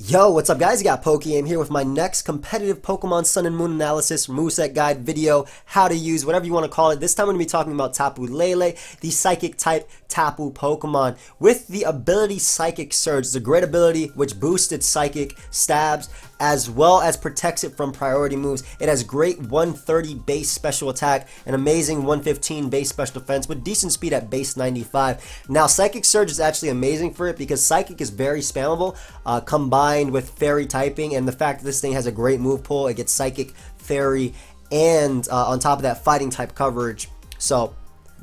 Yo, what's up guys? You got PokeaimMD here with my next competitive Pokemon Sun and Moon analysis moveset guide video, how to use, whatever you want to call it. This time I'm going to be talking about Tapu Lele, the Psychic type Tapu Pokemon with the ability Psychic Surge. It's a great ability which boosts its Psychic stabs as well as protects it from priority moves. It has great 130 base special attack, an amazing 115 base special defense with decent speed at base 95. Now Psychic Surge is actually amazing for it because Psychic is very spammable, combined with Fairy typing, and the fact that this thing has a great move pool. It gets Psychic, Fairy, and on top of that Fighting type coverage. So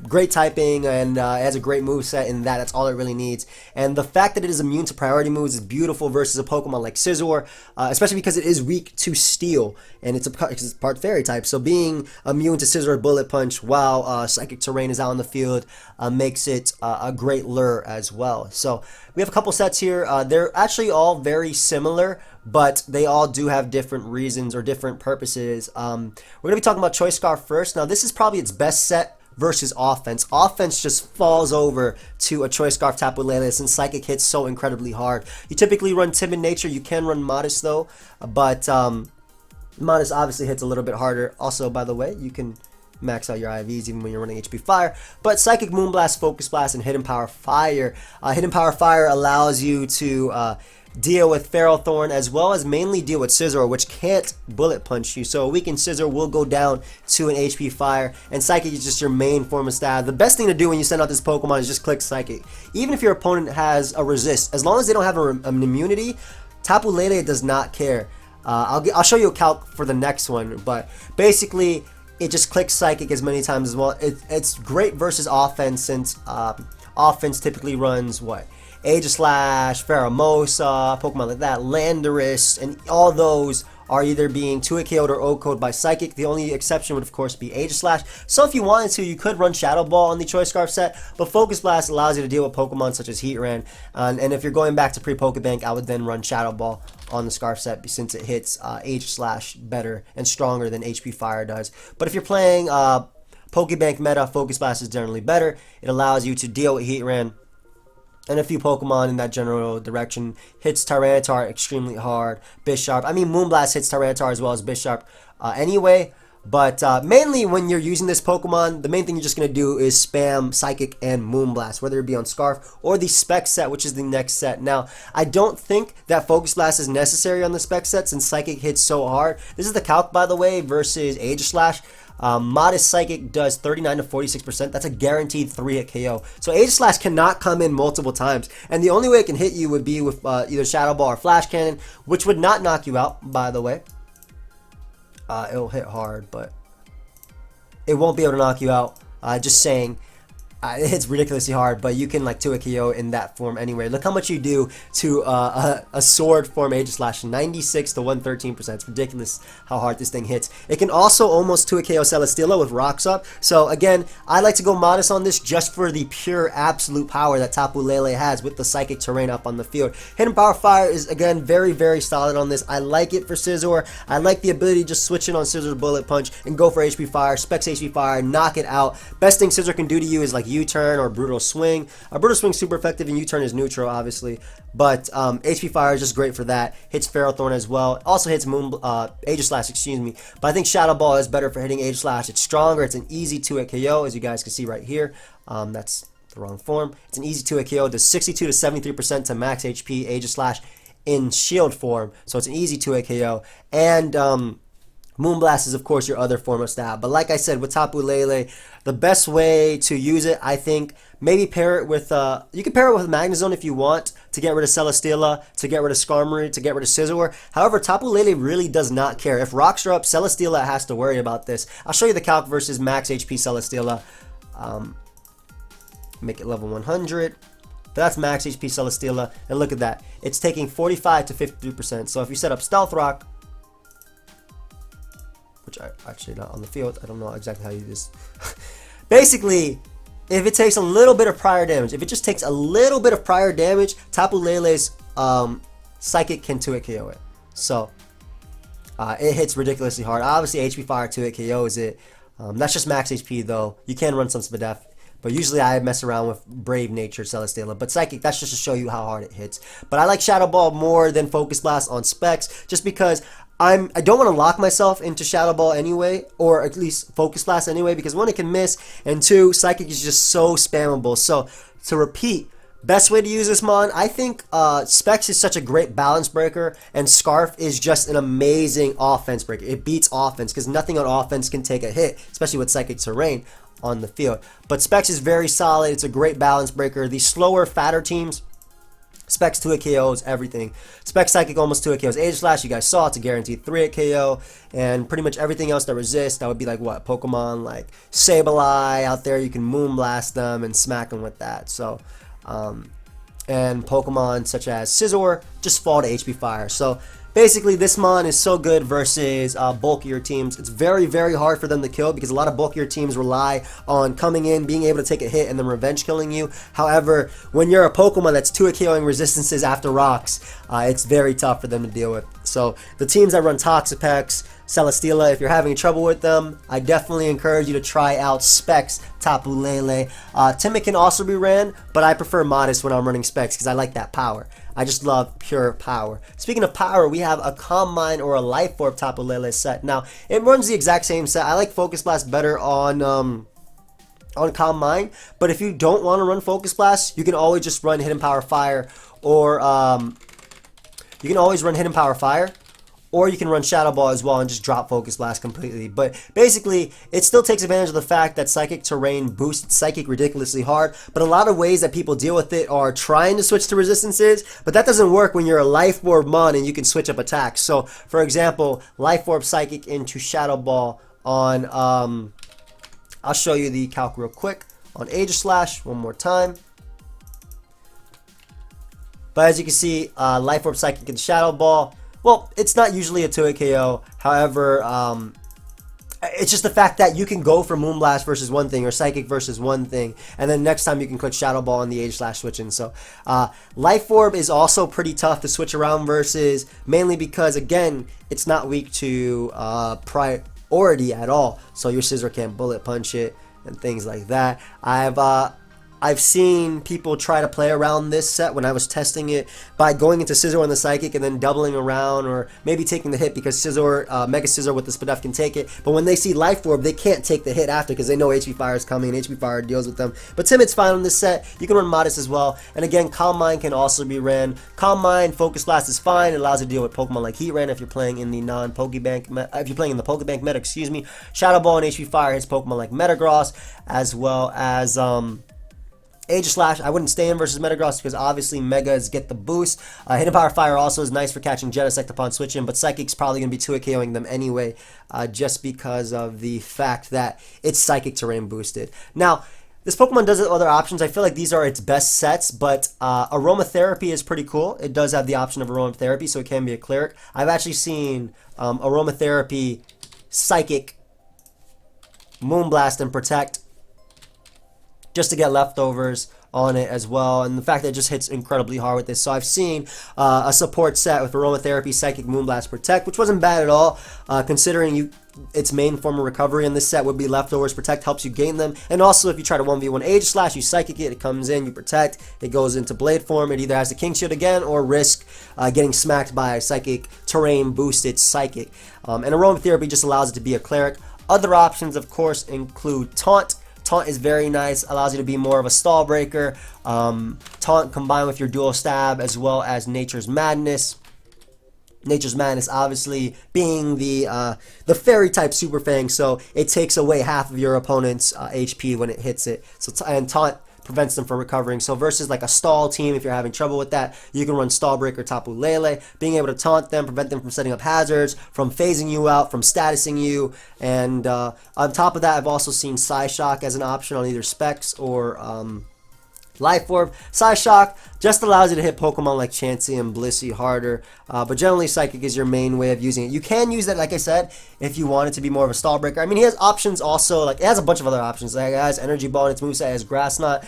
great typing, and it has a great move set in that's all it really needs. And the fact that it is immune to priority moves is beautiful versus a Pokemon like Scizor, especially because it is weak to Steel, and it's part Fairy type. So being immune to Scizor Bullet Punch while Psychic Terrain is out in the field makes it a great lure as well. So we have a couple sets here. They're actually all very similar, but they all do have different reasons or different purposes. We're going to be talking about Choice Scarf first. Now this is probably its best set versus offense. Offense just falls over to a Choice Scarf Tapu Lele since Psychic hits so incredibly hard. You typically run Timid Nature. You can run Modest though, but Modest obviously hits a little bit harder. Also, by the way, you can max out your IVs even when you're running HP Fire. But Psychic Moonblast, Focus Blast, and Hidden Power Fire. Hidden Power Fire allows you to deal with Feral Thorn as well as mainly deal with Scizor, which can't Bullet Punch you. So a weakened Scizor will go down to an HP Fire, and Psychic is just your main form of stab. The best thing to do when you send out this Pokemon is just click Psychic. Even if your opponent has a resist, as long as they don't have an immunity, Tapu Lele does not care. I'll show you a calc for the next one, but basically it just clicks Psychic as many times as well. It's great versus offense since offense typically runs what? Aegislash, Pheromosa, Pokemon like that, Landorus, and all those are either being 2-hit KO'd or O-coded by Psychic. The only exception would of course be Aegislash. So if you wanted to, you could run Shadow Ball on the Choice Scarf set, but Focus Blast allows you to deal with Pokemon such as Heatran. And if you're going back to pre-Pokebank, I would then run Shadow Ball on the Scarf set since it hits Aegislash better and stronger than HP Fire does. But if you're playing Pokebank meta, Focus Blast is generally better. It allows you to deal with Heatran and a few Pokemon in that general direction. Hits Tyranitar extremely hard. Bisharp. I mean, Moonblast hits Tyranitar as well as Bisharp anyway. But mainly when you're using this Pokemon, the main thing you're just going to do is spam Psychic and Moonblast, whether it be on Scarf or the Spec set, which is the next set. Now, I don't think that Focus Blast is necessary on the Spec set since Psychic hits so hard. This is the calc, by the way, versus Aegislash. Modest Psychic does 39 to 46%. That's a guaranteed 3-hit KO. So Aegislash cannot come in multiple times, and the only way it can hit you would be with either Shadow Ball or Flash Cannon, which would not knock you out, by the way. It'll hit hard, but it won't be able to knock you out. Just saying. It hits ridiculously hard, but you can like 2-hit KO in that form anyway. Look how much you do to a sword form Aegislash, 96 to 113%. It's ridiculous how hard this thing hits. It can also almost 2-hit KO Celesteela with Rocks Up. So again, I like to go Modest on this just for the pure absolute power that Tapu Lele has with the Psychic Terrain up on the field. Hidden Power Fire is again very, very solid on this. I like it for Scizor. I like the ability to just switch in on Scizor's Bullet Punch and go for HP Fire, Specs HP Fire, knock it out. Best thing Scizor can do to you is like U-turn or Brutal Swing. Brutal Swing super effective, and U-turn is neutral obviously, but HP Fire is just great for that. Hits Feral Thorn as well. Also hits Aegislash, excuse me. But I think Shadow Ball is better for hitting Aegislash. It's stronger. It's an easy 2-hit KO, as you guys can see right here. That's the wrong form. It's an easy 2-hit KO. Does 62 to 73% to max HP Aegislash in shield form. So it's an easy 2-hit KO. And Moonblast is of course your other form of stab. But like I said, with Tapu Lele, the best way to use it, I think, maybe pair it with, you can pair it with Magnezone if you want, to get rid of Celesteela, to get rid of Skarmory, to get rid of Scizor. However, Tapu Lele really does not care. If rocks are up, Celesteela has to worry about this. I'll show you the calc versus max HP Celesteela. Make it level 100. But that's max HP Celesteela, and look at that. It's taking 45 to 53%. So if you set up Stealth Rock, which I actually not on the field, I don't know exactly how you do this. Basically, if it takes a little bit of prior damage, if it just takes a little bit of prior damage, Tapu Lele's Psychic can 2-hit KO it. So it hits ridiculously hard. Obviously, HP Fire 2-hit KOs it. That's just max HP though. You can run some Spadef. But usually I mess around with Brave Nature, Celesteela. But Psychic, that's just to show you how hard it hits. But I like Shadow Ball more than Focus Blast on specs, just because I don't want to lock myself into Shadow Ball anyway, or at least Focus Blast anyway, because one, it can miss, and two, Psychic is just so spammable. So to repeat, best way to use this mon, I think Specs is such a great balance breaker, and Scarf is just an amazing offense breaker. It beats offense because nothing on offense can take a hit, especially with Psychic Terrain on the field. But Specs is very solid. It's a great balance breaker. These slower, fatter teams, Specs 2-hit KOs, everything. Specs Psychic almost 2-hit KOs. Aegislash, you guys saw, it's a guaranteed 3-hit KO. And pretty much everything else that resists, that would be like what? Pokemon like Sableye out there, you can Moonblast them and smack them with that. So, and Pokemon such as Scizor just fall to HP Fire. So basically this mon is so good versus bulkier teams. It's very, very hard for them to kill because a lot of bulkier teams rely on coming in, being able to take a hit, and then revenge killing you. However, when you're a Pokemon that's 2-hit KOing resistances after rocks, it's very tough for them to deal with. So the teams that run Toxapex, Celesteela, if you're having trouble with them, I definitely encourage you to try out Specs Tapu Lele. Timid can also be ran, but I prefer Modest when I'm running Specs because I like that power. I just love pure power. Speaking of power, we have a Calm Mind or a Life Orb Tapu Lele set. Now, it runs the exact same set. I like Focus Blast better on Calm Mind, but if you don't want to run Focus Blast, you can always just run Hidden Power Fire, or you can always run Hidden Power Fire, or you can run Shadow Ball as well and just drop Focus Blast completely. But basically, it still takes advantage of the fact that Psychic Terrain boosts Psychic ridiculously hard. But a lot of ways that people deal with it are trying to switch to resistances, but that doesn't work when you're a Life Orb mon and you can switch up attacks. So, for example, Life Orb Psychic into Shadow Ball on, I'll show you the calc real quick, on Aegislash one more time. But as you can see, Life Orb Psychic into Shadow Ball. Well, it's not usually a 2-hit KO. However, it's just the fact that you can go for Moonblast versus one thing or Psychic versus one thing, and then next time you can click Shadow Ball on the Aegislash switching. So, Life Orb is also pretty tough to switch around versus, mainly because, again, it's not weak to priority at all. So your Scizor can't bullet punch it and things like that. I've seen people try to play around this set when I was testing it by going into Scizor on the Psychic and then doubling around, or maybe taking the hit because Scizor, Mega Scizor with the Spadef can take it. But when they see Life Orb, they can't take the hit after because they know HP Fire is coming and HP Fire deals with them. But Timid's fine on this set. You can run Modest as well. And again, Calm Mind can also be ran. Calm Mind, Focus Blast is fine. It allows you to deal with Pokemon like Heatran if you're playing in the Pokebank meta, excuse me. Shadow Ball and HP Fire hits Pokemon like Metagross, as well as Aegislash. I wouldn't stay in versus Metagross because obviously Megas get the boost. Hidden Power Fire also is nice for catching Genesect upon switching, but Psychic's probably going to be 2-hit KOing them anyway, just because of the fact that it's Psychic Terrain boosted. Now, this Pokemon does have other options. I feel like these are its best sets, but Aromatherapy is pretty cool. It does have the option of Aromatherapy, so it can be a Cleric. I've actually seen Aromatherapy, Psychic, Moonblast, and Protect just to get leftovers on it as well, and the fact that it just hits incredibly hard with this. So I've seen a support set with Aromatherapy, Psychic, Moonblast, Protect, which wasn't bad at all, considering its main form of recovery in this set would be leftovers. Protect helps you gain them, and also if you try to 1v1 Aegislash, you Psychic it, it comes in, you Protect, it goes into Blade form, it either has the King Shield again or risk getting smacked by a Psychic Terrain boosted Psychic. And Aromatherapy just allows it to be a Cleric. Other options, of course, include Taunt. Taunt is very nice, allows you to be more of a stall breaker. Taunt combined with your dual stab, as well as Nature's Madness. Nature's Madness obviously being the fairy type Super Fang, so it takes away half of your opponent's HP when it hits it. So and Taunt prevents them from recovering. So versus like a stall team, if you're having trouble with that, you can run Stall Breaker Tapu Lele, being able to taunt them, prevent them from setting up hazards, from phasing you out, from statusing you. And on top of that, I've also seen Psyshock as an option on either Specs or Life Orb. Psyshock just allows you to hit Pokemon like Chansey and Blissey harder, but generally Psychic is your main way of using it. You can use that, like I said, if you want it to be more of a stall breaker. I mean, he has options also, like it has a bunch of other options. Like it has Energy Ball in its moveset, it has Grass Knot.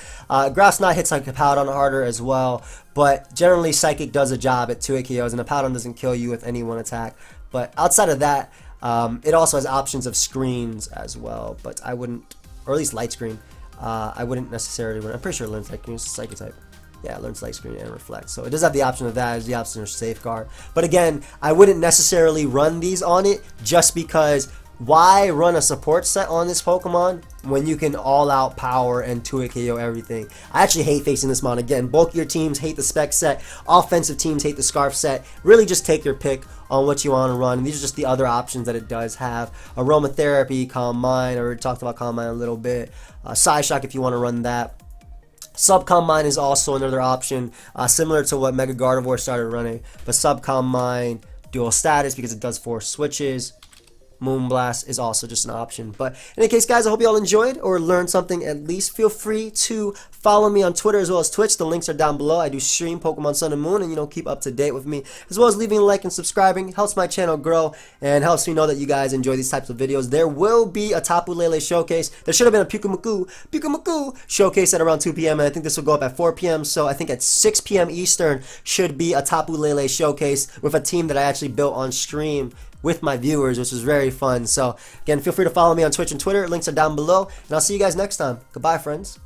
Grass Knot hits like Hippowdon harder as well, but generally Psychic does a job at 2-hit KOs, and Hippowdon doesn't kill you with any one attack. But outside of that, it also has options of screens as well, but I wouldn't, or at least light screen. I wouldn't necessarily run. I'm pretty sure Learn Psychic is Psychic type. Yeah, Learn Psychic Screen and Reflect. So it does have the option of that as the option of Safeguard. But again, I wouldn't necessarily run these on it just because why run a support set on this Pokemon when you can all out power and 2-hit KO everything? I actually hate facing this mon. Again, bulkier teams hate the Spec set, offensive teams hate the Scarf set. Really just take your pick on what you want to run. And these are just the other options that it does have. Aromatherapy, Calm Mind, I already talked about Calm Mind a little bit. Psyshock if you want to run that. Subcom Mind is also another option, similar to what Mega Gardevoir started running. But Subcom Mind, dual status because it does force switches. Moonblast is also just an option. But in any case, guys, I hope you all enjoyed or learned something at least. Feel free to follow me on Twitter as well as Twitch. The links are down below. I do stream Pokemon Sun and Moon, and keep up to date with me, as well as leaving a like and subscribing. Helps my channel grow and helps me know that you guys enjoy these types of videos. There will be a Tapu Lele showcase. There should have been a Pikamaku showcase at around 2 p.m. and I think this will go up at 4 p.m. So I think at 6 p.m. Eastern should be a Tapu Lele showcase with a team that I actually built on stream with my viewers, which is very fun. So again, feel free to follow me on Twitch and Twitter. Links are down below, and I'll see you guys next time. Goodbye, friends.